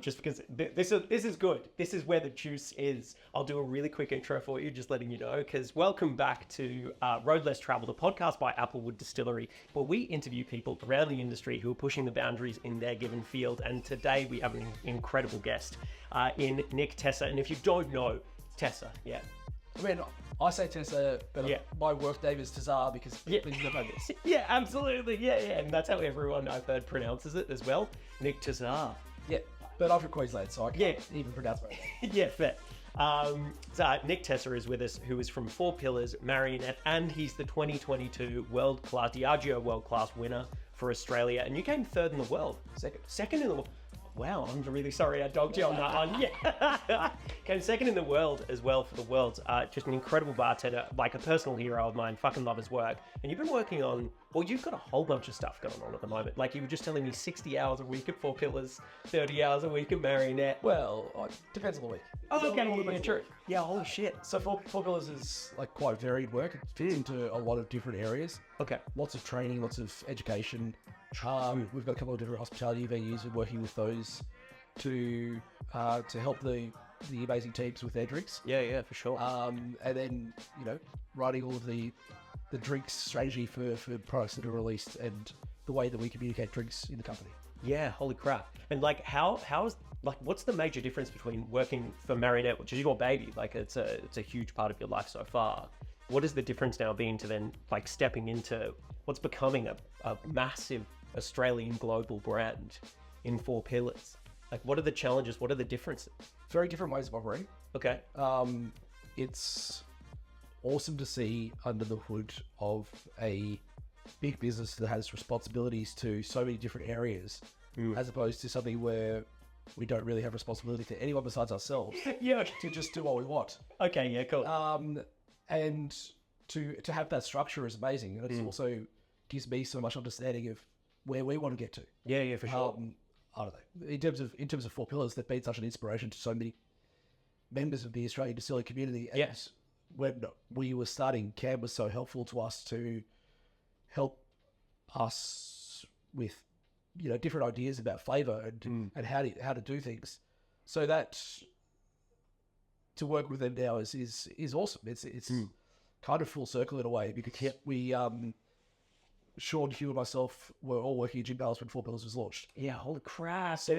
Just because this is good. This is where the juice is. I'll do a really quick intro for you, just letting you know, because welcome back to Road Less Travel, the podcast by Applewood Distillery, where we interview people around the industry who are pushing the boundaries in their given field. And today we have an incredible guest in Nick Tesar. And if you don't know, Tesar, yeah. I mean, I say Tesar, but my work name is Tesar because things are like this. Yeah, absolutely. Yeah. And that's how everyone I've heard pronounces it as well. Nick Tesar. Yeah, but I'm from Queensland, so I can't even pronounce my name. Yeah, fair. So Nick Tesar is with us, who is from Four Pillars, Marionette, and he's the 2022 World Class, Diageo World Class winner for Australia. And you came third in the world. Second in the world. Wow, I'm really sorry I dogged you on that one. Yeah. Came second in the world as well for the Worlds. Just an incredible bartender, like a personal hero of mine. Fucking love his work. And you've been working on, well, you've got a whole bunch of stuff going on at the moment. Like you were just telling me 60 hours a week at Four Pillars, 30 hours a week at Marionette. Well, depends on the week. Oh, okay, yeah, true. Yeah, holy shit. So Four Pillars is like quite varied work. It fits into a lot of different areas. Okay. Lots of training, lots of education. We've got a couple of different hospitality venues and working with those to help the amazing teams with their drinks. Yeah, for sure. And then, writing all of the drinks strategy for products that are released and the way that we communicate drinks in the company. Yeah, holy crap. And like how's like what's the major difference between working for Marionette, which is your baby, like it's a huge part of your life so far? What is the difference now being to then like stepping into what's becoming a massive Australian global brand in Four Pillars? Like what are the challenges? What are the differences? Very different ways of operating. Okay. It's awesome to see under the hood of a big business that has responsibilities to so many different areas, as opposed to something where we don't really have responsibility to anyone besides ourselves. Yeah. To just do what we want. Okay, yeah, cool. And to have that structure is amazing. And it also gives me so much understanding of where we want to get to. Yeah, for sure. I don't know. In terms of Four Pillars, they've been such an inspiration to so many members of the Australian distillery community. And yes. When we were starting, Cam was so helpful to us to help us with, different ideas about flavour and how to do things. So that to work with them now is awesome. It's kind of full circle in a way because we Sean, Hugh, and myself were all working at Gin Palace when Four Pillars was launched. Yeah, holy crap. So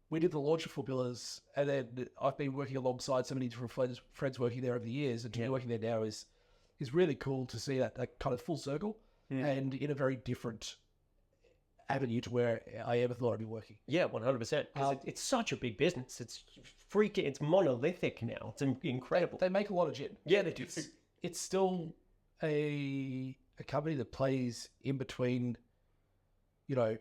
we did the launch of Four Pillars, and then I've been working alongside so many different friends working there over the years, and to be working there now is really cool to see that kind of full circle and in a very different avenue to where I ever thought I'd be working. Yeah, 100%. Because it's such a big business. It's freaking, it's monolithic now. It's incredible. They make a lot of gin. Yeah, they do. It's still a company that plays in between, the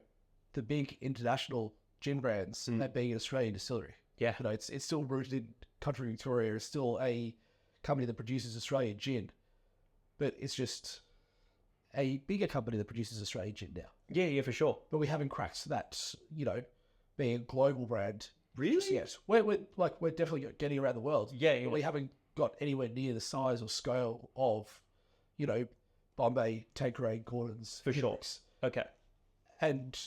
big international gin brands and being an Australian distillery. Yeah. It's still rooted in country Victoria. It's still a company that produces Australian gin, but it's just a bigger company that produces Australian gin now. Yeah, for sure. But we haven't cracked that, being a global brand. Really? Yes. We're definitely getting around the world. Yeah. But we haven't got anywhere near the size or scale of, Bombay, Tanqueray, Gordon's. For sure. Okay. And,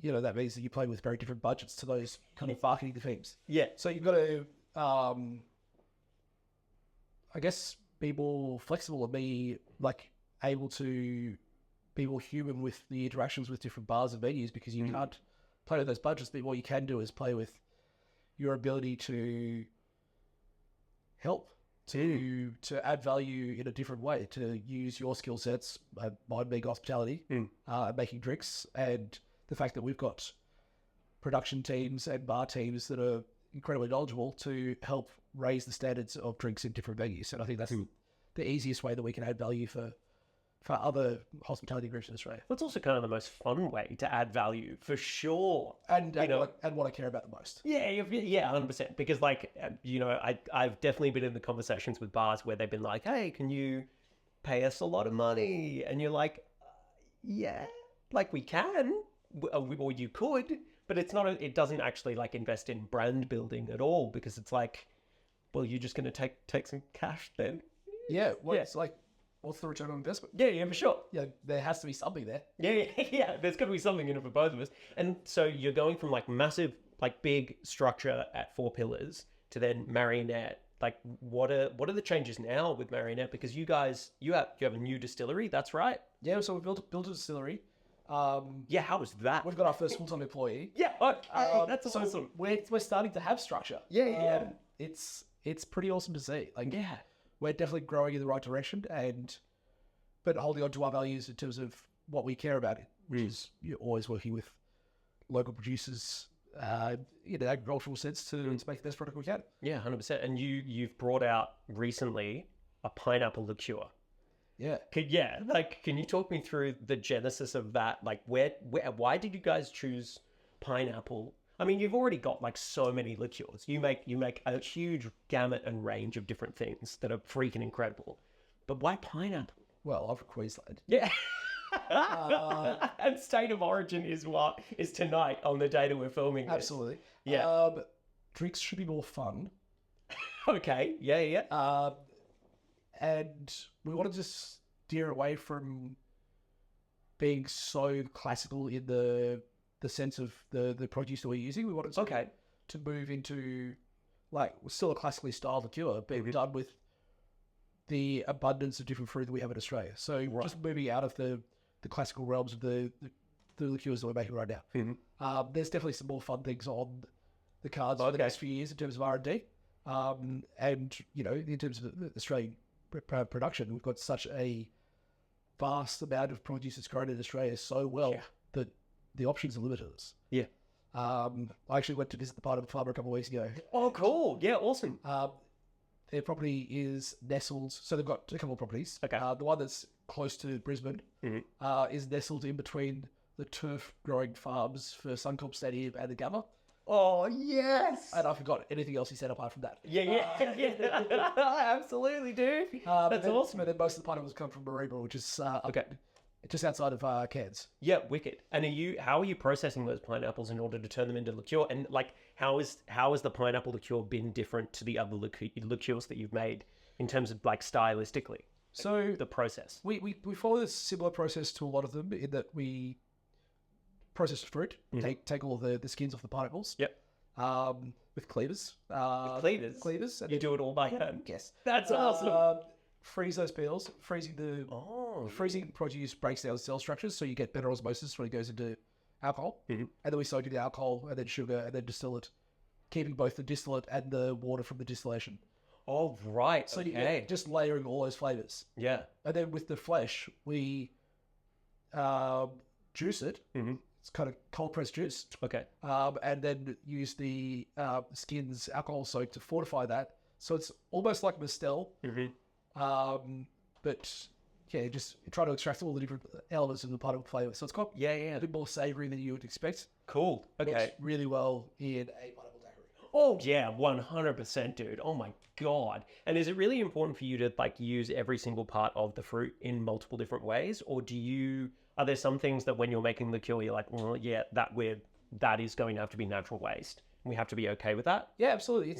that means that you play with very different budgets to those kind of marketing themes. Yeah. So you've got to, I guess, be more flexible and be, able to be more human with the interactions with different bars and venues because you can't play with those budgets, but what you can do is play with your ability to help, to add value in a different way, to use your skill sets, mine being hospitality, making drinks, and the fact that we've got production teams and bar teams that are incredibly knowledgeable to help raise the standards of drinks in different venues. And I think that's the easiest way that we can add value for other hospitality groups in Australia. That's also kind of the most fun way to add value, for sure. And what I care about the most. Yeah, 100%. Because, I've definitely been in the conversations with bars where they've been like, hey, can you pay us a lot of money? And you're like, yeah, we can, or you could, but it doesn't actually, invest in brand building at all because it's like, well, you're just going to take some cash then. Yeah, it's like, what's the return on investment? Yeah, for sure. Yeah, there has to be something there. Yeah, there's got to be something in it for both of us. And so you're going from massive like big structure at Four Pillars to then Marionette. Like, what are the changes now with Marionette? Because you have a new distillery, that's right. Yeah, so we built a distillery. Yeah, how was that? We've got our first full-time employee. Yeah, that's so awesome. We're starting to have structure. Yeah. It's pretty awesome to see. Like, Yeah. we're definitely growing in the right direction, but holding on to our values in terms of what we care about, which is you're always working with local producers, in an agricultural sense to make the best product we can. Yeah, 100%. And you've brought out recently a pineapple liqueur. Yeah. Can you talk me through the genesis of that? Like, why did you guys choose pineapple? I mean, you've already got like so many liqueurs. You make a huge gamut and range of different things that are freaking incredible. But why pineapple? Well, I'm from Queensland. Yeah. And state of origin is tonight on the day that we're filming this. Absolutely. Yeah. Drinks should be more fun. Okay. Yeah. And we wanted to steer away from being so classical in the sense of the produce that we're using. We wanted to move into, like, we're still a classically styled liqueur, but done with the abundance of different fruit that we have in Australia. So just moving out of the classical realms of the liqueurs that we're making right now. There's definitely some more fun things on the cards for the next few years in terms of R&D. And, in terms of the Australian production, we've got such a vast amount of produce that's grown in Australia so well that the options are limitless. Yeah. I actually went to visit the pineapple farmer a couple of weeks ago. Oh, cool. Yeah, awesome. Their property is nestled, so they've got a couple of properties. Okay. The one that's close to Brisbane is nestled in between the turf-growing farms for Suncorp Stadium and the Gamma. Oh, yes. And I forgot anything else he said apart from that. Yeah. Absolutely, dude. That's awesome. And then most of the pineapples come from Mareeba, which is just outside of Cairns. Yeah, wicked. And how are you processing those pineapples in order to turn them into liqueur? And like, how has the pineapple liqueur been different to the other liqueurs that you've made in terms of like stylistically? So the process. We follow a similar process to a lot of them in that we process the fruit, take all the skins off the pineapples. Yep. With cleavers. Cleavers. You do it all by hand. Yes. That's awesome. Freeze those peels. Freezing produce breaks down the cell structures, so you get better osmosis when it goes into alcohol. And then we soak it in alcohol, and then sugar, and then distill it, keeping both the distillate and the water from the distillation. Oh, right. So you get just layering all those flavors. Yeah. And then with the flesh, we juice it. It's kind of cold pressed juice. Okay. And then use the skin's alcohol soak to fortify that. So it's almost like Mistel. But yeah, just try to extract all the different elements of the pineapple flavor. So it's got a bit more savory than you would expect. Cool. Okay. Works really well in a pineapple daiquiri. Oh yeah, 100%, dude. Oh my god. And is it really important for you to like use every single part of the fruit in multiple different ways, or are there some things that when you're making liqueur you're like, well, yeah, that is going to have to be natural waste. We have to be okay with that? Yeah, absolutely.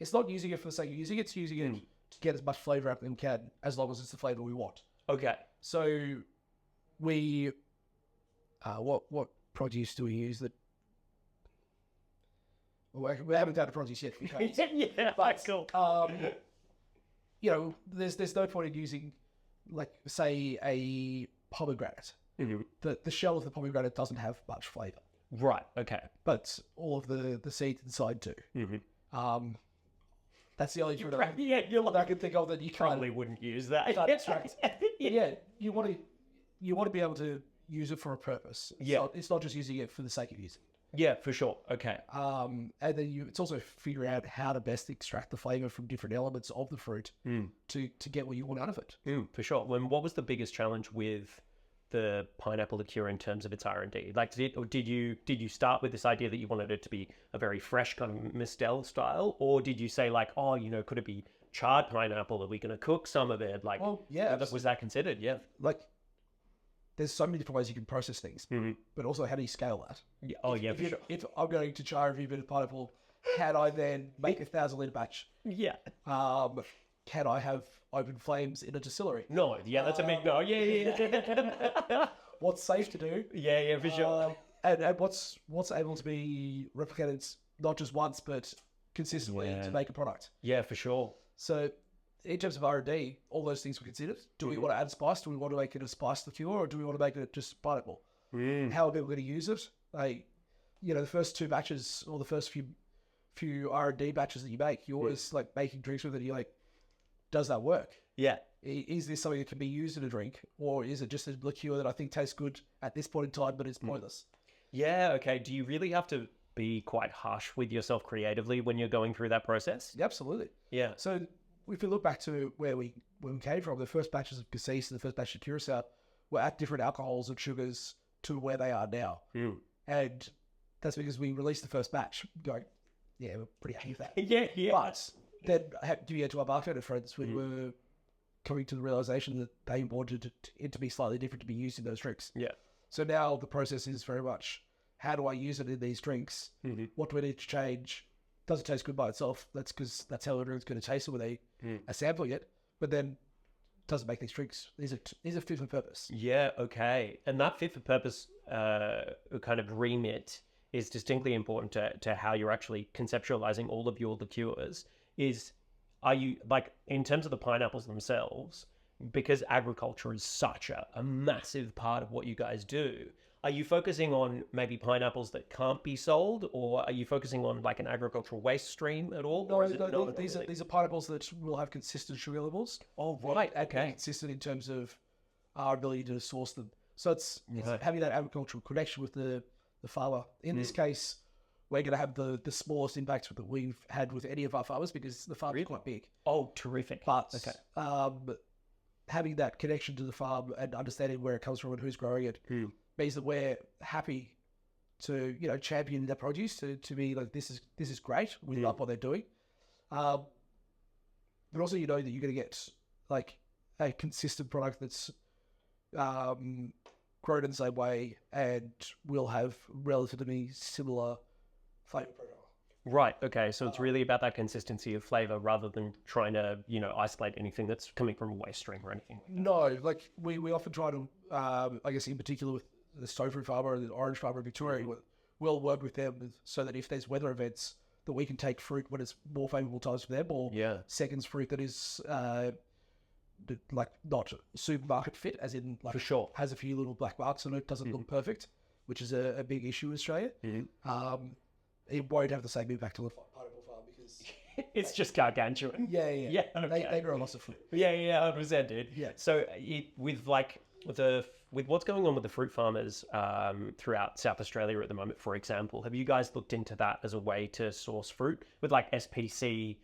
It's not using it for the sake of using it. It's using it to get as much flavor out as we can, as long as it's the flavor we want. Okay. So we, what produce do we use that? Well, we haven't done a produce yet. But, cool. There's no point in using, like, say, a pomegranate. The shell of the pomegranate doesn't have much flavor. Right. Okay. But all of the seeds inside do. That's the only fruit I can think of that you probably wouldn't use that. Can't extract. You want to be able to use it for a purpose. It's not just using it for the sake of using it. Yeah, for sure. Okay. And then it's also figuring out how to best extract the flavor from different elements of the fruit to get what you want out of it. For sure. What was the biggest challenge with the pineapple liqueur in terms of its R&D? Like, did you start with this idea that you wanted it to be a very fresh kind of Mistel style, or did you say like, oh, could it be charred pineapple? Are we going to cook some of it? Like, well, yeah, was that considered? Yeah. Like, there's so many different ways you can process things, but also how do you scale that? Yeah. Oh, yeah, for sure. If I'm going to char every bit of pineapple, can I then make 1,000 litre batch? Yeah. Can I have open flames in a distillery? No. Yeah, that's a big no. Yeah. What's safe to do? Yeah, for sure. And what's able to be replicated not just once but consistently to make a product. Yeah, for sure. So in terms of R&D, all those things were considered. Do we want to add spice? Do we want to make it a spice liqueur, or do we want to make it just pineapple? How are people going to use it? The first two batches or the first few R&D batches that you make, you're always like making drinks with it. You're like, does that work? Yeah. Is this something that can be used in a drink, or is it just a liqueur that I think tastes good at this point in time, but it's pointless? Yeah. Okay. Do you really have to be quite harsh with yourself creatively when you're going through that process? Yeah, absolutely. Yeah. So if we look back to where we came from, the first batches of Cassis and the first batch of Curacao were at different alcohols and sugars to where they are now. And that's because we released the first batch going, yeah, we're pretty happy with that. yeah. But then to go to our bartender friends, we were coming to the realization that they wanted it to be slightly different to be used in those drinks. Yeah. So now the process is very much, how do I use it in these drinks? What do I need to change? Does it taste good by itself? That's because that's how everyone's going to taste it when they are sampling it. But then, does it make these drinks? These are fit for purpose. Yeah, okay. And that fit for purpose kind of remit is distinctly important to how you're actually conceptualizing all of your liqueurs. Are you, like, in terms of the pineapples themselves, because agriculture is such a massive part of what you guys do, are you focusing on maybe pineapples that can't be sold, or are you focusing on like an agricultural waste stream at all? No, these are pineapples that will have consistent sugar levels. Oh, right. Okay. Consistent in terms of our ability to source them. So it's having that agricultural connection with the farmer. In this case, we're going to have the smallest impact that we've had with any of our farmers because the farm is quite big. Oh, terrific. But having that connection to the farm and understanding where it comes from and who's growing it means that we're happy to, champion their produce, to be like, this is great. We love what they're doing. But also, that you're going to get like a consistent product that's grown in the same way and will have relatively similar flavor profile. Right. Okay. So it's really about that consistency of flavor rather than trying to, isolate anything that's coming from a waste stream or anything. No, like we often try to, I guess in particular with the stone fruit farmer and the orange farmer in Victoria, we'll work with them so that if there's weather events, that we can take fruit when it's more favourable times for them, or seconds fruit that is like not supermarket fit, as in like for sure has a few little black marks on it, doesn't look perfect, which is a big issue in Australia. It won't have the same impact on the pineapple farm because it's just gargantuan. Yeah. Okay. They grow lots of fruit. Yeah, 100%, dude. Yeah. So with what's going on with the fruit farmers throughout South Australia at the moment, for example, have you guys looked into that as a way to source fruit with like SPC,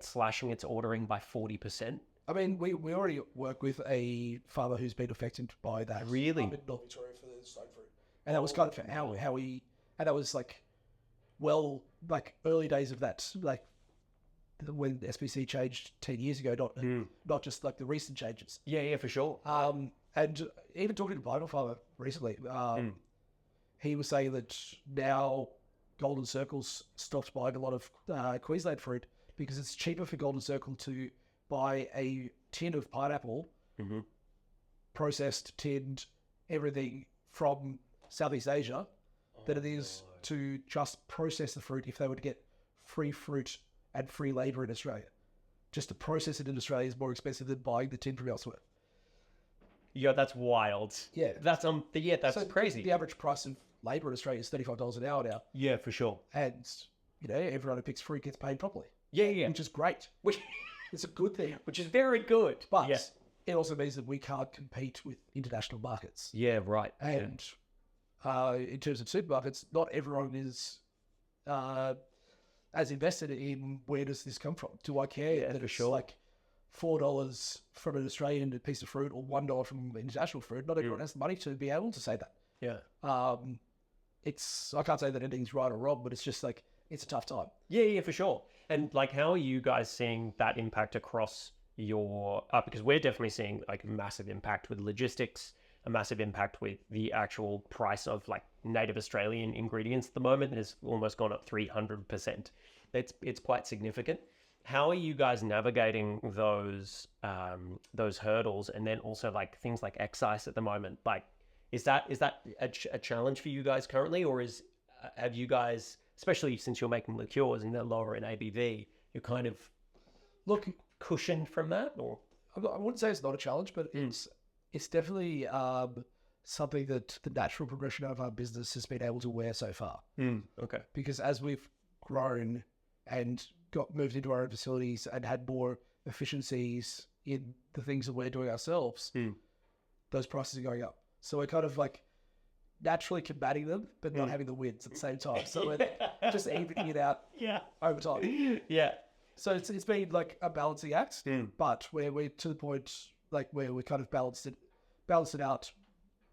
slashing its ordering by 40%? I mean, we already work with a farmer who's been affected by that. Really? In North Victoria for the stone fruit, and that was kind of how we, and that was like, early days of that, like when SPC changed 10 years ago, not just like the recent changes. Yeah, for sure. And even talking to a pineapple farmer recently, he was saying that now Golden Circle's stopped buying a lot of Queensland fruit because it's cheaper for Golden Circle to buy a tin of pineapple, processed, tinned, everything from Southeast Asia, than it is to just process the fruit if they were to get free fruit and free labour in Australia. Just to process it in Australia is more expensive than buying the tin from elsewhere. Yeah, that's wild. Yeah. That's crazy. The average price of labour in Australia is $35 an hour now. Yeah, for sure. And, everyone who picks fruit gets paid properly. Yeah. Which is great. It's a good thing. Which is very good. But it also means that we can't compete with international markets. Yeah, right. And in terms of supermarkets, not everyone is as invested in where does this come from. Do I care that it's like $4 from an Australian piece of fruit or $1 from international fruit? Not everyone has the money to be able to say that. Yeah. I can't say that anything's right or wrong, but it's just like, it's a tough time. Yeah, for sure. And like, how are you guys seeing that impact across your, because we're definitely seeing like a massive impact with logistics, a massive impact with the actual price of like native Australian ingredients at the moment has almost gone up 300%. It's quite significant. How are you guys navigating those hurdles, and then also like things like excise at the moment? Like, Is that a challenge for you guys currently, or have you guys, especially since you're making liqueurs and they're lower in ABV, you're kind of Look, cushioned from that, or? I wouldn't say it's not a challenge, but it's definitely something that the natural progression of our business has been able to wear so far. Okay. Because as we've grown and moved into our own facilities and had more efficiencies in the things that we're doing ourselves, those prices are going up. So we're kind of like naturally combating them, but not having the wins at the same time. So we're just evening it out over time. Yeah. So it's been like a balancing act, but we're to the point like where we kind of balanced it out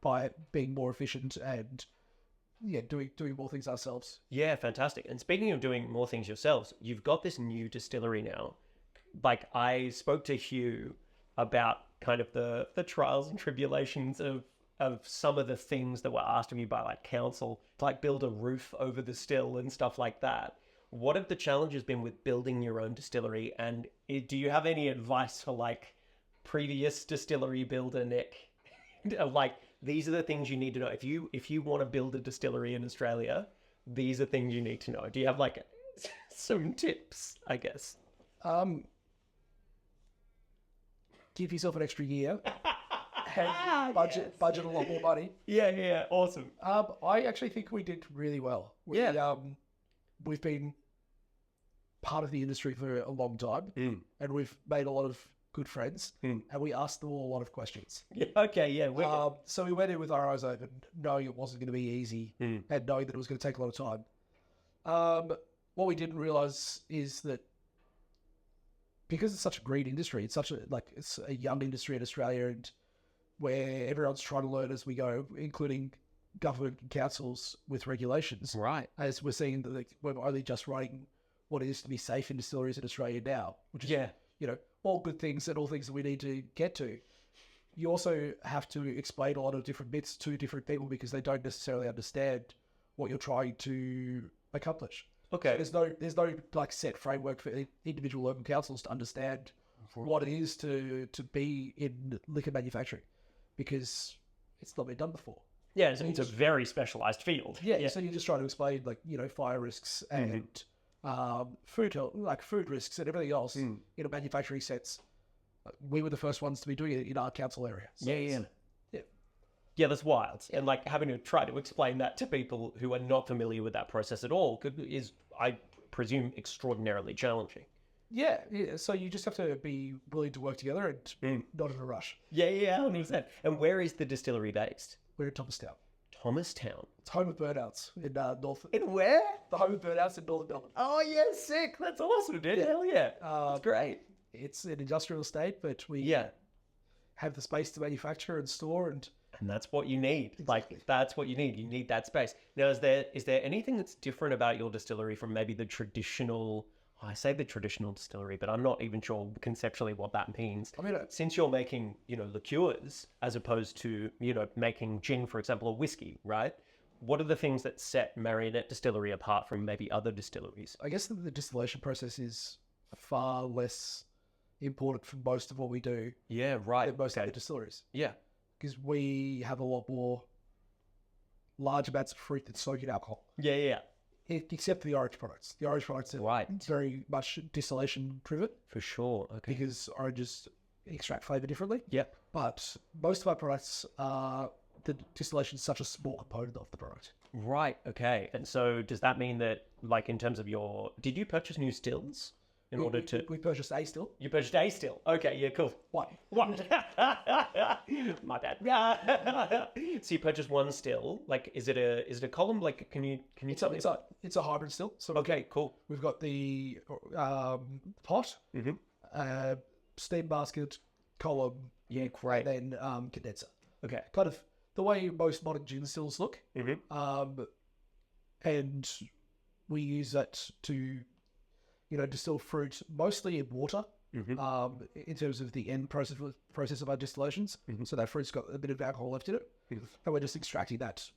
by being more efficient and doing more things ourselves. Yeah, fantastic. And speaking of doing more things yourselves, you've got this new distillery now. Like, I spoke to Hugh about kind of the trials and tribulations of some of the things that were asked of you by like council, to like build a roof over the still and stuff like that. What have the challenges been with building your own distillery? And do you have any advice for like previous distillery builder Nick? Like, these are the things you need to know. If you want to build a distillery in Australia, these are things you need to know. Do you have like some tips, I guess? Give yourself an extra year and budget a lot more money. Yeah, awesome. I actually think we did really well. We've been part of the industry for a long time, and we've made a lot of good friends, and we asked them all a lot of questions. Yeah, okay, yeah. So we went in with our eyes open, knowing it wasn't going to be easy, and knowing that it was going to take a lot of time. What we didn't realize is that because it's such a green industry, it's a young industry in Australia, and where everyone's trying to learn as we go, including government and councils with regulations. Right. As we're seeing that we're only just writing what it is to be safe in distilleries in Australia now, which is, all good things and all things that we need to get to. You also have to explain a lot of different bits to different people because they don't necessarily understand what you're trying to accomplish. Okay. So there's no like set framework for individual local councils to understand what it is to be in liquor manufacturing, because it's not been done before. Yeah, it's a very specialized field. Yeah, so you're just trying to explain fire risks and food risks and everything else in a manufacturing sense. We were the first ones to be doing it in our council area. So Yeah, that's wild. And like having to try to explain that to people who are not familiar with that process at all is, I presume, extraordinarily challenging. Yeah. So you just have to be willing to work together and not in a rush. Yeah, 100%. And where is the distillery based? We're in Thomastown. Thomastown? It's home of burnouts in North. In where? The home of burnouts in Northern Melbourne. Oh yeah, sick. That's awesome, dude. Hell yeah. That's great. It's an industrial estate, but we have the space to manufacture and store, and that's what you need. Exactly. Like, that's what you need. You need that space. Now, is there anything that's different about your distillery from maybe the traditional, I say the traditional distillery, but I'm not even sure conceptually what that means. I mean, since you're making, liqueurs as opposed to, making gin, for example, or whiskey, right? What are the things that set Marionette Distillery apart from maybe other distilleries? I guess the distillation process is far less important for most of what we do. Yeah, right. Than most of the distilleries. Yeah. Because we have a lot more large amounts of fruit that's soaked in alcohol. Yeah. Except for the orange products. The orange products are very much distillation driven. For sure. Okay. Because oranges extract flavour differently. Yep. But most of our products are, the distillation is such a small component of the product. Right. Okay. And so does that mean that, like, in terms of did you purchase new stills? We purchased a still. You purchased a still? Okay, yeah, cool. One. My bad. So you purchased one still. Like, is it a column? Like, can you tell me? It's a hybrid still. So okay, cool. We've got the pot, steam basket, column. Yeah, great. And then condenser. Okay. Kind of the way most modern gin stills look. And we use that to distill fruit mostly in water, in terms of the end process of our distillations. So that fruit's got a bit of alcohol left in it. And we're just extracting that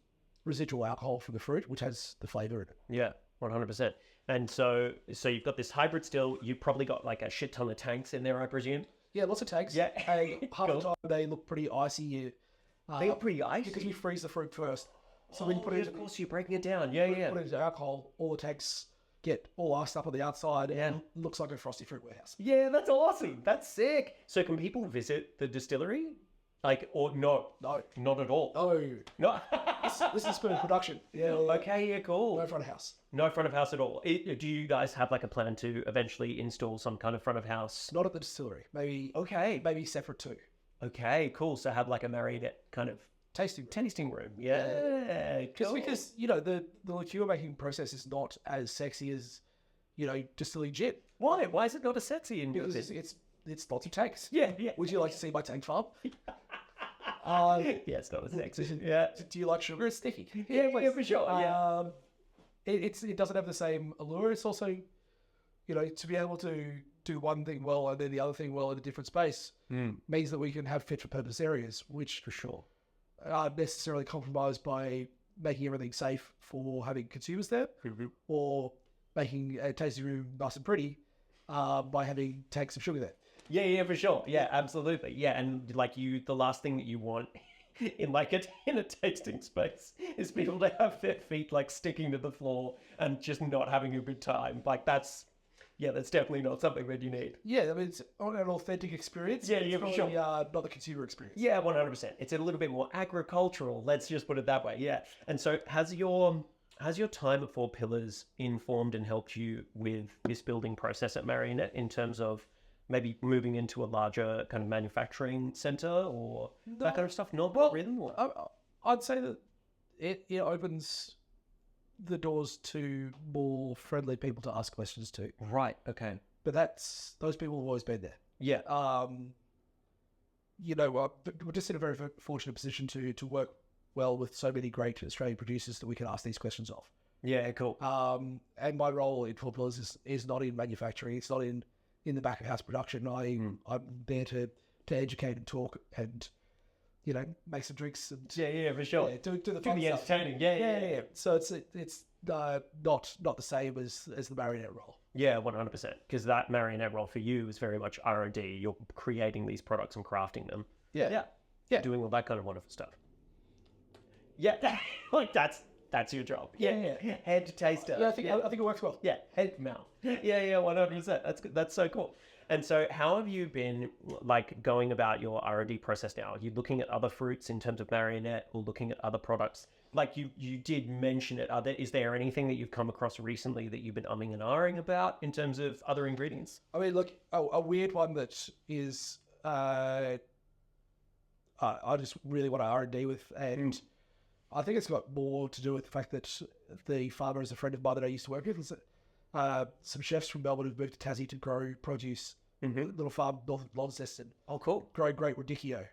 residual alcohol from the fruit, which has the flavour in it. Yeah, 100%. And so you've got this hybrid still. You've probably got like a shit ton of tanks in there, I presume? Yeah, lots of tanks. Yeah. Half the time they look pretty icy. They are pretty icy. because we freeze the fruit first. So when you put it of course, you're breaking it down. Yeah, put it into alcohol, all the tanks get all iced up on the outside and it looks like a frosty fruit warehouse. Yeah, that's awesome. That's sick. So can people visit the distillery? Like, or no, not at all. No, No. this is for production. Yeah. Okay, yeah, cool. No front of house. No front of house at all. Do you guys have like a plan to eventually install some kind of front of house? Not at the distillery. Maybe Okay. maybe separate too. Okay, cool. So have like a Marionette kind of tasting room. Yeah. Just because, the liqueur making process is not as sexy as, distilling gin. Why? Why is it not as sexy in Because business? it's lots of tanks. Yeah. Would you like to see my tank farm? Yeah, it's not as sexy. Yeah. Do you like sugar? It's sticky. Yeah, for sure. Yeah. It doesn't have the same allure. It's also, to be able to do one thing well and then the other thing well in a different space means that we can have fit for purpose areas, which For sure. aren't necessarily compromised by making everything safe for having consumers there or making a tasting room nice and pretty by having tanks of sugar there. Yeah, for sure. Yeah, absolutely. Yeah, and like the last thing that you want in a tasting space is people to have their feet like sticking to the floor and just not having a good time. Like that's definitely not something that you need. Yeah, I mean, it's an authentic experience. Yeah, it's for probably, sure. not the consumer experience. Yeah, 100%. It's a little bit more agricultural. Let's just put it that way. Yeah. And so has your time at Four Pillars informed and helped you with this building process at Marionette in terms of maybe moving into a larger kind of manufacturing center or that kind of stuff? Not really? I'd say that it opens the doors to more friendly people to ask questions to. Right. Okay. But those people have always been there. Yeah. We're just in a very fortunate position to work well with so many great Australian producers that we can ask these questions of. Yeah, cool. And my role in Four Pillars is not in manufacturing. It's not in the back of house production. I'm there to educate and talk and, make some drinks and Yeah, for sure. do the Do fun the stuff. entertaining. Yeah. So it's not the same as the Marionette role. Yeah, 100%. Because that Marionette role for you is very much R&D. You're creating these products and crafting them. Yeah. Doing all that kind of wonderful stuff. Yeah, like that's your job. Yeah. Head taster. Yeah, I think it works well. Yeah, head mouth. Yeah, 100%. That's good. That's so cool. And so, how have you been like going about your R&D process now? Are you looking at other fruits in terms of Marionette, or looking at other products? Like you did mention it. Is there anything that you've come across recently that you've been umming and ahhing about in terms of other ingredients? I mean, look, a weird one that is I just really want to R&D with, and I think it's got more to do with the fact that the farmer is a friend of mine that I used to work with. Some chefs from Melbourne have moved to Tassie to grow produce. Little farm north of Launceston. Oh, cool. Growing great radicchio.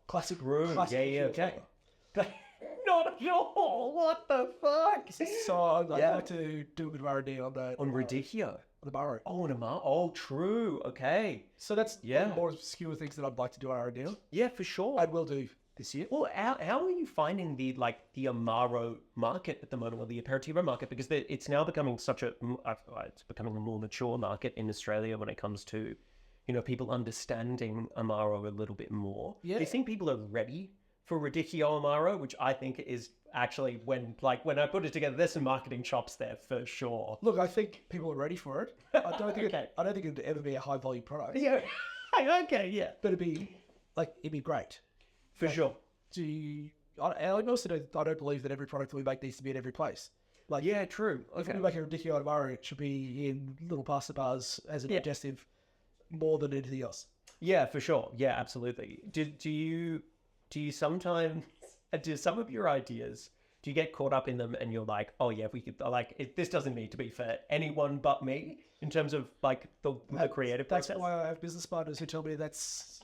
Classic. Yeah, okay. Not at all. What the fuck? So I'd like to do a bit of R&D on that. On radicchio. On the Barrow. Oh, on a Oh, true. Okay. So that's one of the more obscure things that I'd like to do R&D on. Yeah, for sure. I will do this year. Well, how are you finding the Amaro market at the moment, or the aperitivo market? Because it's now becoming it's becoming a more mature market in Australia when it comes to, people understanding Amaro a little bit more. Yeah. Do you think people are ready for Radicchio Amaro, which I think is actually when I put it together, there's some marketing chops there for sure. Look, I think people are ready for it. I don't think I don't think it'd ever be a high volume product. Yeah. Okay. Yeah. But it'd be great. For sure. I also don't believe that every product that we make needs to be in every place. Yeah, true. If Okay. we make a Radicchio tomorrow, it should be in little pasta bars as a digestive more than anything else. Yeah, for sure. Yeah, absolutely. Do you sometimes, do some of your ideas, do you get caught up in them and you're like, oh yeah, if we could, this doesn't need to be for anyone but me in terms of the creative process? That's why I have business partners who tell me that's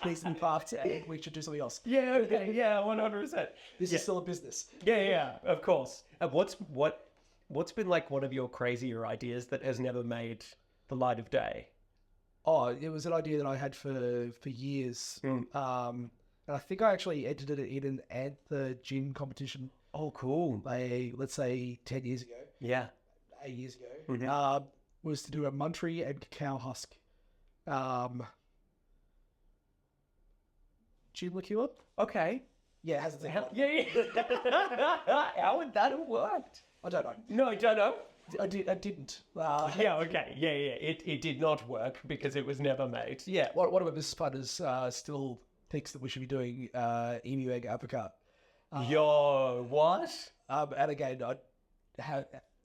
decent part and we should do something else. Yeah, okay, yeah, 100%. This is still a business. Yeah, of course. What's been like one of your crazier ideas that has never made the light of day? Oh, it was an idea that I had for years. And I think I actually entered it in an Anther gin competition. Oh, cool. Let's say 10 years ago. Yeah. 8 years ago. Was to do a Muntry and cacao husk gin liqueur. Okay. Yeah, it has its own. Yeah. How would that have worked? I don't know. No, I don't know. I didn't. Yeah, okay. Yeah. It did not work because it was never made. Yeah. One of my business partners still thinks that we should be doing emu egg apricot. Yo, what? And again, I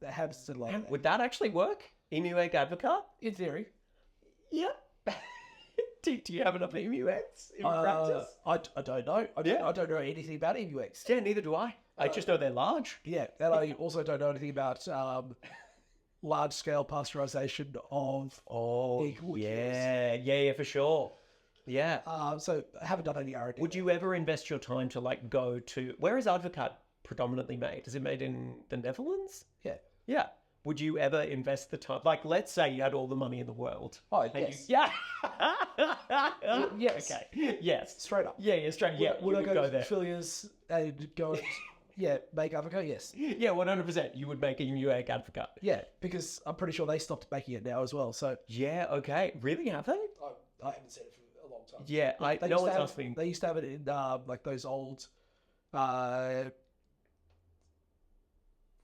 have still like that. Would that actually work? Emu egg advocate? In theory. Yeah. Do you have enough emu eggs in practice? I don't know. I don't know anything about emu eggs. Yeah, neither do I. I just know they're large. Yeah, and I also don't know anything about large-scale pasteurization of egg liqueurs. Yeah, for sure. Yeah. So I haven't done any R&D. Would you ever invest your time to like go to... Where is advocate predominantly made? Is it made in the Netherlands? Yeah. Yeah. Would you ever invest the time? Like, let's say you had all the money in the world. Oh, and yes. Yeah. Yes. Okay. Yes. Straight up. Yeah, straight. Yeah. Would I you would go to there. Filiers and go and, make avocado? Yes. Yeah, 100%. You would make a emu egg advocate. Yeah, because I'm pretty sure they stopped making it now as well. So Yeah, okay. Really, have they? I haven't seen it for a long time. Yeah, I They know used to it's have- nothing. They used to have it in like those old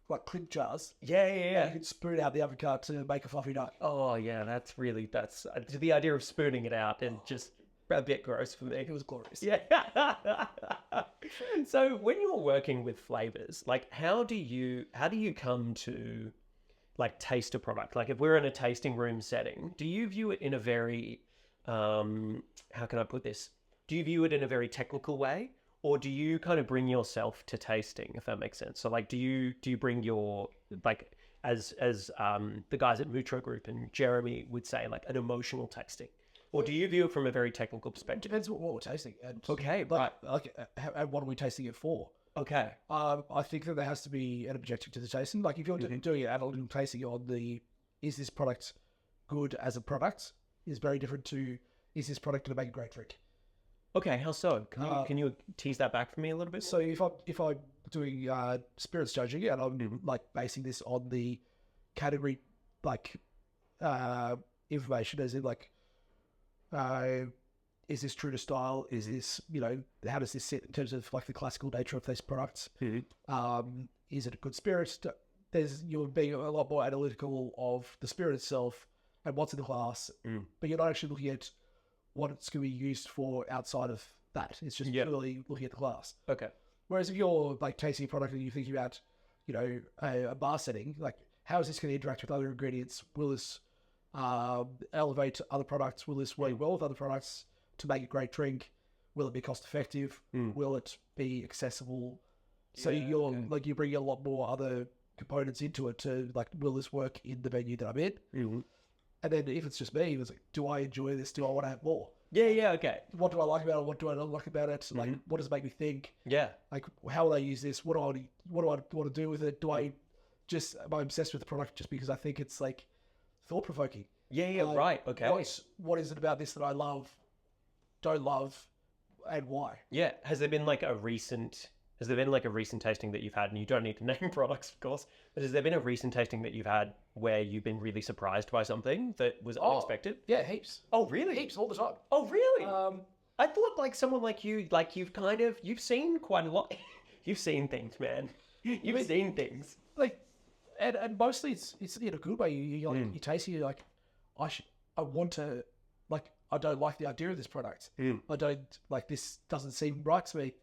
like clip jars. Yeah. You could spoon out the avocado to make a fluffy nut. Oh, yeah, that's the idea of spooning it out and just a bit gross for me. It was glorious. Yeah. So when you're working with flavors, like how do you come to like taste a product? Like if we're in a tasting room setting, do you view it in a very how can I put this? Do you view it in a very technical way? Or do you kind of bring yourself to tasting, if that makes sense? So like do you bring your like as the guys at Mutro Group and Jeremy would say, like an emotional tasting? Or do you view it from a very technical It perspective? depends what we're tasting. And Okay, like, and what are we tasting it for? Okay. I think that there has to be an objective to the tasting. Like if you're doing an analytical tasting on is this product good as a product is very different to is this product going to make a great drink. Okay, how so? Can you tease that back for me a little bit? So if I'm doing spirits judging and I'm like basing this on the category like information, as in like is this true to style? Is this how does this sit in terms of like the classical nature of these products? Is it a good spirit? You're being a lot more analytical of the spirit itself and what's in the glass, but you're not actually looking at what it's going to be used for outside of that. It's just purely looking at the glass. Okay. Whereas if you're like tasting a product and you're thinking about, a bar setting, like how is this going to interact with other ingredients? Will this elevate other products? Will this work well with other products to make a great drink? Will it be cost effective? Will it be accessible? So you bring a lot more other components into it to like, will this work in the venue that I'm in? And then if it's just me, it's like, do I enjoy this? Do I want to have more? Yeah, okay. What do I like about it? What do I not like about it? Like, what does it make me think? Yeah. Like, how will I use this? What do I want to do with it? Am I obsessed with the product just because I think it's like thought provoking? Yeah, right. Okay. What is it about this that I love, don't love, and why? Yeah. Has there been like a recent tasting that you've had, and you don't need to name products, of course, but has there been a recent tasting that you've had where you've been really surprised by something that was unexpected? Yeah, heaps. Oh, really? Heaps all the time. Oh, really? I thought like someone like you, like you've seen quite a lot. You've seen things, man. You've seen things. Like, and mostly it's in a good way. You taste it, you're like, I want to, like, I don't like the idea of this product. I don't, like, this doesn't seem right to me.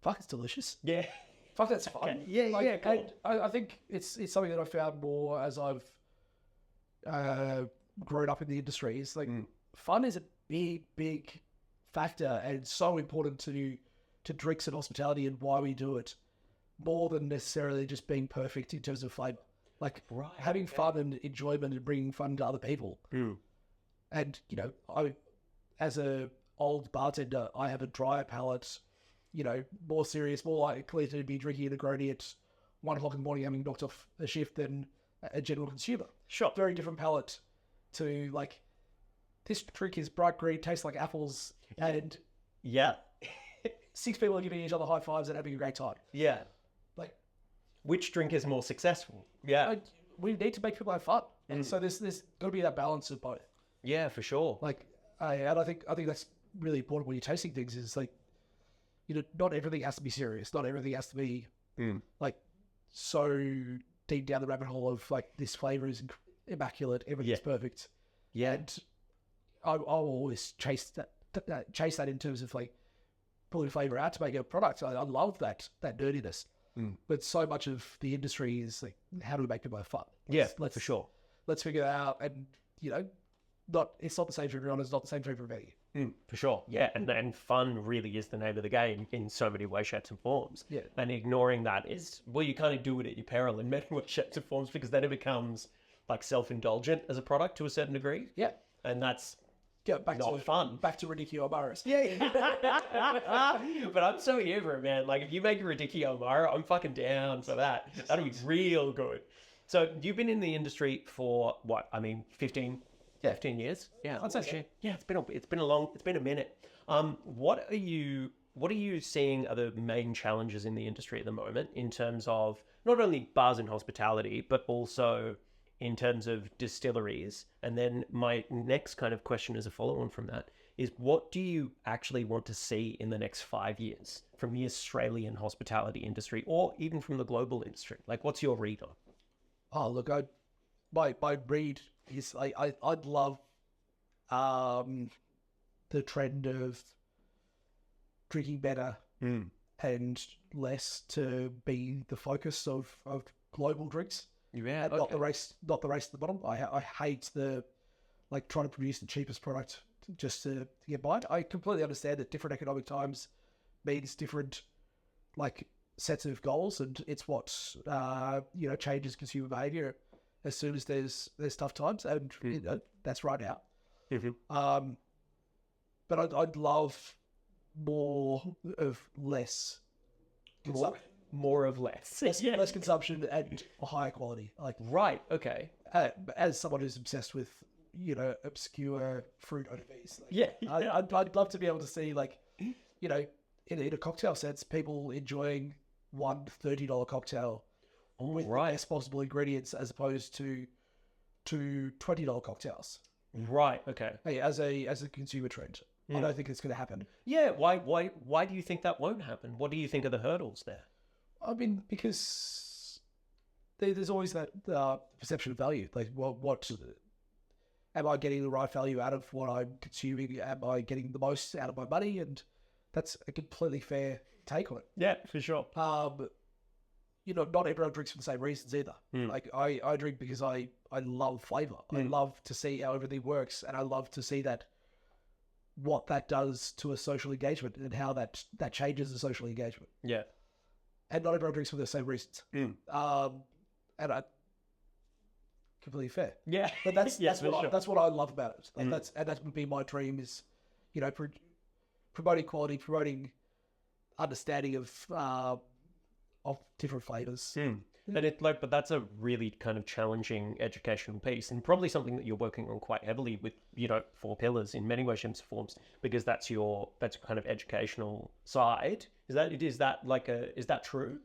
Fuck, it's delicious. Yeah. Fuck, that's fun. Okay. Yeah, cool. And I think it's something that I found more as I've grown up in the industry. It's like fun is a big factor and so important to drinks and hospitality and why we do it, more than necessarily just being perfect in terms of flavor. Like having fun and enjoyment and bringing fun to other people. And I, as a old bartender, I have a drier palate. More serious, more likely to be drinking a Negroni at 1 o'clock in the morning, having knocked off a shift than a general consumer. Sure. Very different palate to, like, this drink is bright green, tastes like apples, and 6 people are giving each other high fives and having a great time. Yeah. Like, which drink is more successful? Yeah. We need to make people have fun. And so there's got to be that balance of both. Yeah, for sure. Like, and I think that's really important when you're tasting things is like, not everything has to be serious. Not everything has to be like so deep down the rabbit hole of like this flavor is immaculate, everything's perfect. Yeah, and I'll always chase that in terms of like pulling flavor out to make a product. I love that nerdiness. But so much of the industry is like, how do we make people have fun? For sure. Let's figure it out. And, it's not the same for everyone. It's not the same for everybody. For sure. Yeah. And fun really is the name of the game in so many ways, shapes and forms. Yeah. And ignoring that is, well, you kind of do it at your peril in many ways, shapes and forms, because then it becomes like self-indulgent as a product to a certain degree. Yeah. And that's not fun. Back to Radicchio Amaris. Yeah. But I'm so here for it, man. Like, if you make a Radicchio Amaro, I'm fucking down for that. That'll be real good. So you've been in the industry for 15 years? Yeah. I'd say so. Yeah, it's been a minute. What are you seeing are the main challenges in the industry at the moment in terms of not only bars and hospitality, but also in terms of distilleries? And then my next kind of question as a follow-on from that is, what do you actually want to see in the next 5 years from the Australian hospitality industry, or even from the global industry? Like, what's your read on? Oh, look, my read is I'd love the trend of drinking better and less to be the focus of global drinks. Yeah, not the race at the bottom. I hate the trying to produce the cheapest product just to get by. I completely understand that different economic times means different sets of goals, and it's what changes consumer behavior as soon as there's tough times, and that's right now. But I'd love more of less. More of less. Less consumption and higher quality. Right, okay. As someone who's obsessed with, obscure fruit ODVs. I'd love to be able to see, in a cocktail sense, people enjoying one $30 cocktail with the best possible ingredients as opposed to two $20 cocktails. Right, okay. Hey, as a consumer trend. I don't think it's going to happen. Yeah, why do you think that won't happen? What do you think are the hurdles there? I mean, because there's always that perception of value. Like, what am I getting the right value out of what I'm consuming? Am I getting the most out of my money? And that's a completely fair take on it. Yeah, for sure. Not everyone drinks for the same reasons either. Like, I drink because I love flavour. I love to see how everything works, and I love to see what that does to a social engagement and how that changes the social engagement. Yeah. And not everyone drinks for the same reasons. And I completely fair. Yeah. But that's what I love about it. That would be my dream is, promoting quality, promoting understanding of different flavors. But that's a really kind of challenging educational piece, and probably something that you're working on quite heavily with, Four Pillars in many ways, shapes, and forms, because that's kind of educational side. Is that true?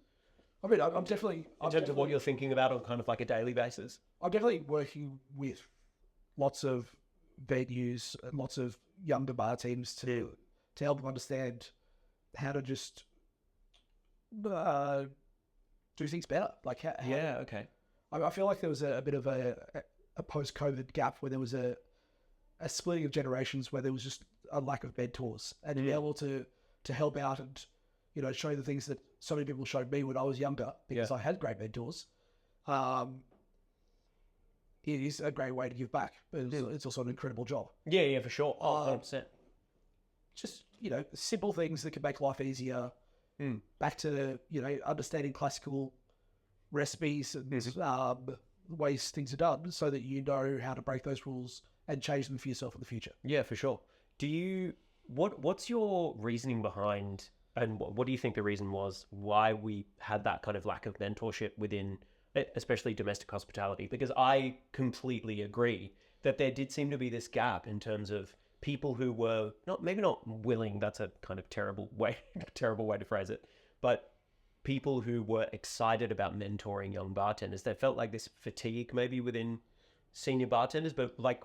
I mean, I'm definitely in terms of what you're thinking about on kind of like a daily basis. I'm definitely working with lots of venues and lots of younger bar teams to help them understand how to just do things better. Like, okay. I feel like there was a bit of a post-COVID gap where there was a splitting of generations, where there was just a lack of mentors, and to be able to help out and show the things that so many people showed me when I was younger, because I had great mentors. It is a great way to give back, but it's also an incredible job. Yeah, for sure. 100%. Just simple things that can make life easier. Back to understanding classical recipes and ways things are done, so that you know how to break those rules and change them for yourself in the future. Yeah, for sure. What's your reasoning behind, and what do you think the reason was why we had that kind of lack of mentorship within, especially domestic hospitality? Because I completely agree that there did seem to be this gap in terms of people who were maybe not willing, that's a kind of terrible way to phrase it, but people who were excited about mentoring young bartenders. They felt like this fatigue maybe within senior bartenders, but like,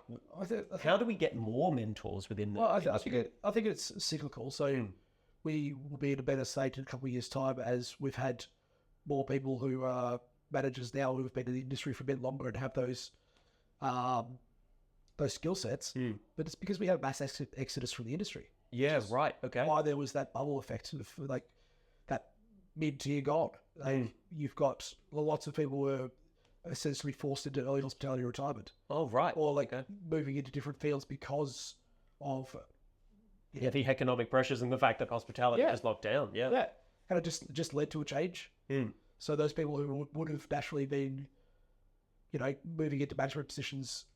how do we get more mentors within the Well, industry? I think it's cyclical. So we will be in a better state in a couple of years' time as we've had more people who are managers now who've been in the industry for a bit longer and have those skill sets. But it's because we have mass exodus from the industry. Yeah, right. Okay. Why there was that bubble effect of like that mid-tier gone. You've got lots of people who were essentially forced into early hospitality retirement. Oh, right. Or like moving into different fields because of the economic pressures and the fact that hospitality is locked down. Yeah. And it just led to a change. So those people who would have naturally been, moving into management positions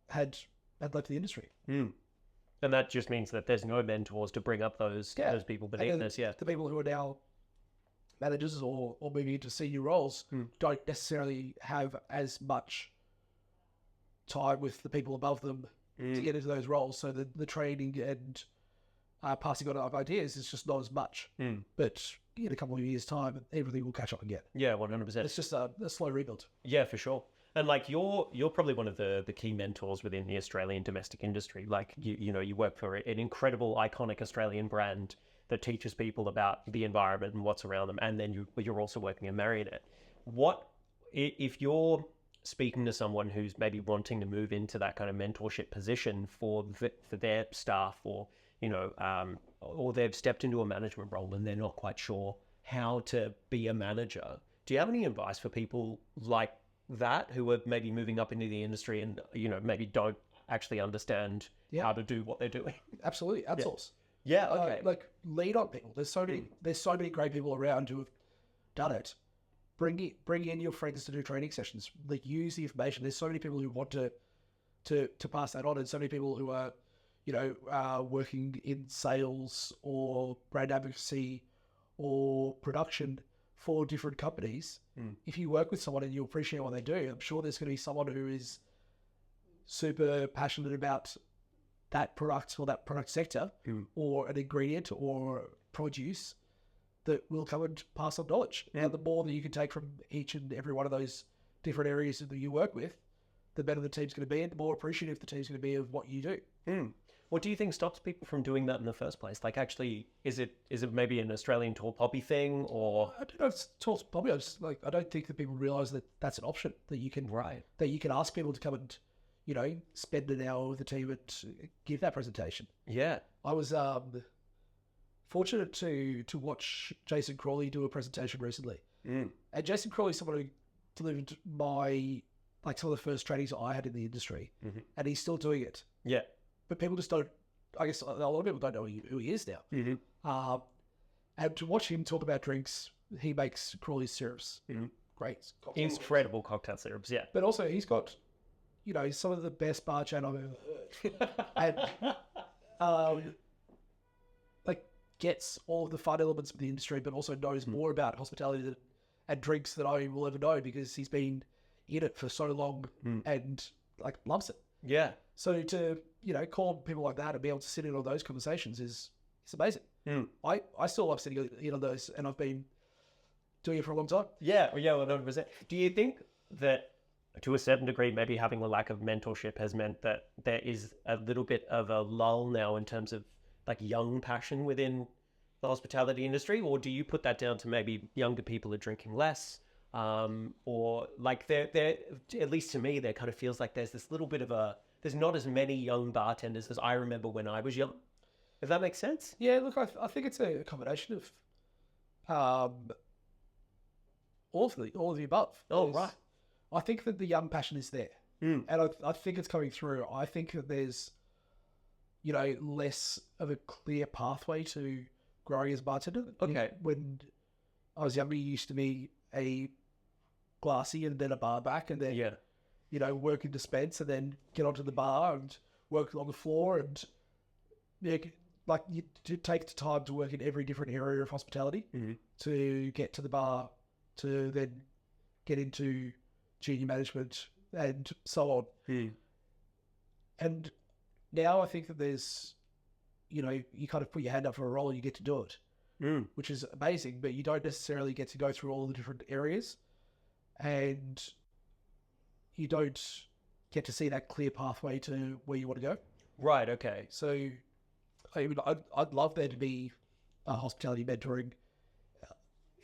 had left the industry. And that just means that there's no mentors to bring up those people beneath us. Yeah. The people who are now managers or moving into senior roles don't necessarily have as much time with the people above them to get into those roles. So the training and passing on of ideas is just not as much. But in a couple of years' time, everything will catch up again. Yeah, 100%. It's just a slow rebuild. Yeah, for sure. And like you're probably one of the key mentors within the Australian domestic industry. Like you work for an incredible, iconic Australian brand that teaches people about the environment and what's around them. And then you're also working in Marionette. What if you're speaking to someone who's maybe wanting to move into that kind of mentorship position for their staff, or or they've stepped into a management role and they're not quite sure how to be a manager? Do you have any advice for people like that who are maybe moving up into the industry and maybe don't actually understand how to do what they're doing? Absolutely, outsource. Yeah, okay. Like lead on people. There's so many great people around who have done it. Bring in your friends to do training sessions. Like use the information. There's so many people who want to pass that on, and so many people who are working in sales or brand advocacy or production for different companies. If you work with someone and you appreciate what they do, I'm sure there's going to be someone who is super passionate about that product or that product sector or an ingredient or produce that will come and pass on knowledge. Now, the more that you can take from each and every one of those different areas that you work with, the better the team's going to be and the more appreciative the team's going to be of what you do. What do you think stops people from doing that in the first place? Like, actually, is it maybe an Australian tall poppy thing, or I don't know if it's tall poppy. I don't think that people realise that that's an option that you can that you can ask people to come and spend an hour with the team and give that presentation. Yeah, I was fortunate to watch Jason Crawley do a presentation recently, and Jason Crawley is someone who delivered some of the first trainings I had in the industry, and he's still doing it. Yeah. But people just don't, I guess a lot of people don't know who he is now. And to watch him talk about drinks, he makes Crawley's syrups. Great. Incredible cocktail syrups, yeah. But also he's got, some of the best bar chat I've ever heard. And gets all of the fun elements of the industry, but also knows more about hospitality and drinks than I will ever know because he's been in it for so long and loves it. Yeah. So to, call people like that and be able to sit in on those conversations is amazing. I still love sitting in on those, and I've been doing it for a long time. Yeah, 100%. Do you think that to a certain degree, maybe having a lack of mentorship has meant that there is a little bit of a lull now in terms of young passion within the hospitality industry? Or do you put that down to maybe younger people are drinking less? Or they're at least to me, there kind of feels like there's this little bit of there's not as many young bartenders as I remember when I was young. If that makes sense? Yeah, look, I think it's a combination of all of the above. Oh, right. I think that the young passion is there. And I think it's coming through. I think that there's, less of a clear pathway to growing as a bartender. Okay. When I was younger, you used to be a glassy and then a bar back and then, work in dispense and then get onto the bar and work on the floor and you take the time to work in every different area of hospitality to get to the bar, to then get into junior management and so on. And now I think that there's, you kind of put your hand up for a role and you get to do it, which is amazing, but you don't necessarily get to go through all the different areas and you don't get to see that clear pathway to where you want to go. Right. Okay. So I'd love there to be a hospitality mentoring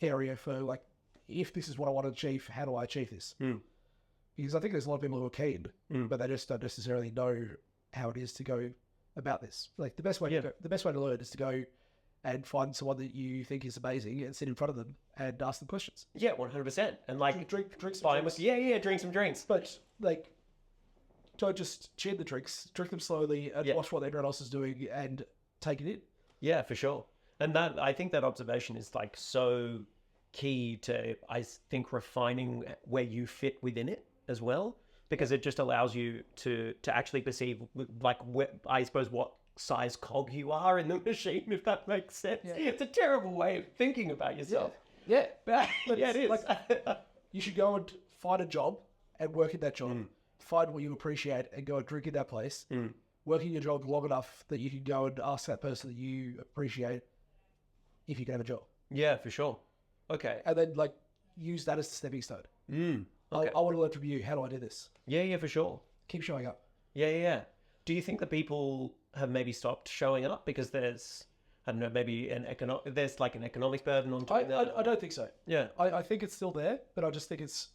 area for like, if this is what I want to achieve, how do I achieve this? Because I think there's a lot of people who are keen, but they just don't necessarily know how it is to go about this. Like the best way to learn is to go and find someone that you think is amazing and sit in front of them and ask them questions. Yeah, 100%. And like Drink some drinks. Drink some drinks. But like, don't just cheer the drinks. Drink them slowly and watch what everyone else is doing and take it in. Yeah, for sure. And that, I think that observation is like so key to, I think, refining where you fit within it as well, because it just allows you to actually perceive like I suppose what size cog you are in the machine, if that makes sense. Yeah. It's a terrible way of thinking about yourself. Yeah, yeah, it is. Like, you should go and find a job and work in that job. Find what you appreciate and go and drink in that place. Work in your job long enough that you can go and ask that person that you appreciate if you can have a job. Yeah, for sure. Okay. And then like use that as a stepping stone. Okay. I want to learn from you. How do I do this? Yeah, for sure. Keep showing up. Yeah. Do you think that people have maybe stopped showing up because there's, I don't know, maybe there's like an economic burden on top of that? I don't think so. Yeah. I think it's still there, but I just think it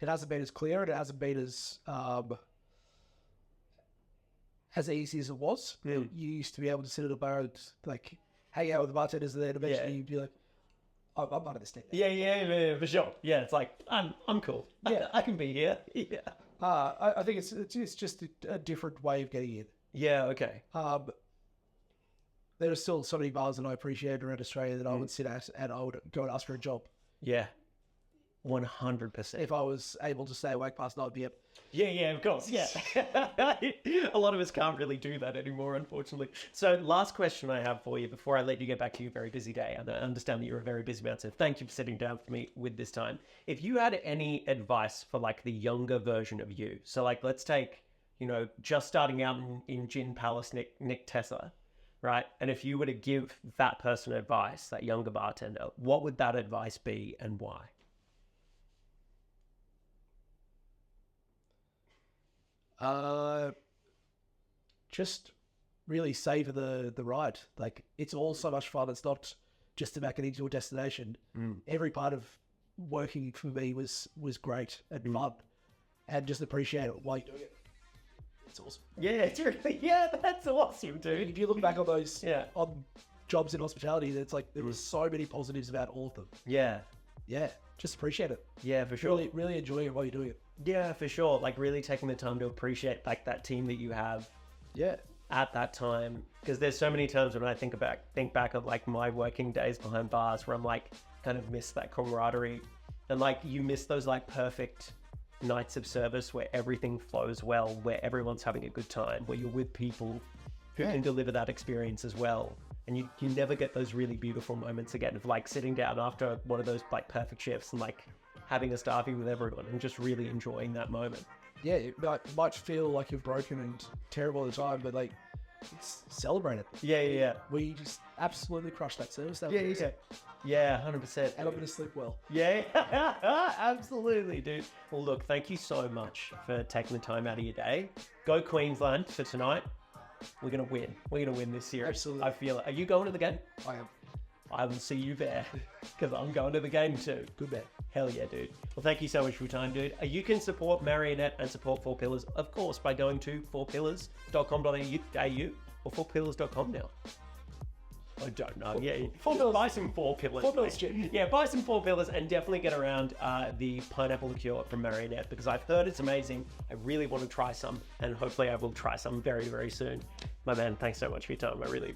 hasn't been as clear and it hasn't been as easy as it was. You used to be able to sit at a bar and like hang out with the bartenders, and then eventually you'd be like, I'm part of this team. Yeah, for sure. Yeah, it's like I'm cool. Yeah, I can be here. Yeah. I think it's just a different way of getting in. Yeah. Okay. There are still so many bars that I appreciate around Australia that I would sit at and I would go and ask for a job. Yeah. 100%. If I was able to stay awake past 9 p.m. Yeah, of course. Yeah. A lot of us can't really do that anymore, unfortunately. So last question I have for you before I let you get back to your very busy day. I understand that you're a very busy man, so thank you for sitting down with me with this time. If you had any advice for like the younger version of you, so like let's take, just starting out in Gin Palace, Nick Tesar, right? And if you were to give that person advice, that younger bartender, what would that advice be and why? Just really savor the ride. Like it's all so much fun. It's not just about getting to a destination. Every part of working for me was great and fun, and just appreciate it while you're doing it. It's awesome. Yeah, it's really, that's awesome, dude. If you look back on those on jobs in hospitality, it's like there was so many positives about all of them. Yeah, just appreciate it. Yeah, for sure. Really enjoying it while you're doing it. Yeah, for sure. Like really taking the time to appreciate like that team that you have. Yeah. At that time, because there's so many times when I think back of like my working days behind bars where I'm like kind of miss that camaraderie, and like you miss those like perfect nights of service where everything flows well, where everyone's having a good time, where you're with people who can deliver that experience as well. And you never get those really beautiful moments again of like sitting down after one of those like perfect shifts and like having a staffy with everyone and just really enjoying that moment. Yeah, it might feel like you're broken and terrible at the time, but like, celebrate it. Yeah. We just absolutely crushed that service. Yeah, 100%. And I'm going to sleep well. Yeah, absolutely, dude. Well, look, thank you so much for taking the time out of your day. Go Queensland for tonight. We're going to win. We're going to win this series. Absolutely. I feel it. Are you going to the game? I am. I will see you there because I'm going to the game too. Good man. Hell yeah, dude. Well, thank you so much for your time, dude. You can support Marionette and support Four Pillars, of course, by going to fourpillars.com.au or fourpillars.com now. I don't know. Buy some Four Pillars. Four Pillars, Jim. Yeah, buy some Four Pillars and definitely get around the pineapple liqueur from Marionette because I've heard it's amazing. I really want to try some and hopefully I will try some very, very soon. My man, thanks so much for your time. I really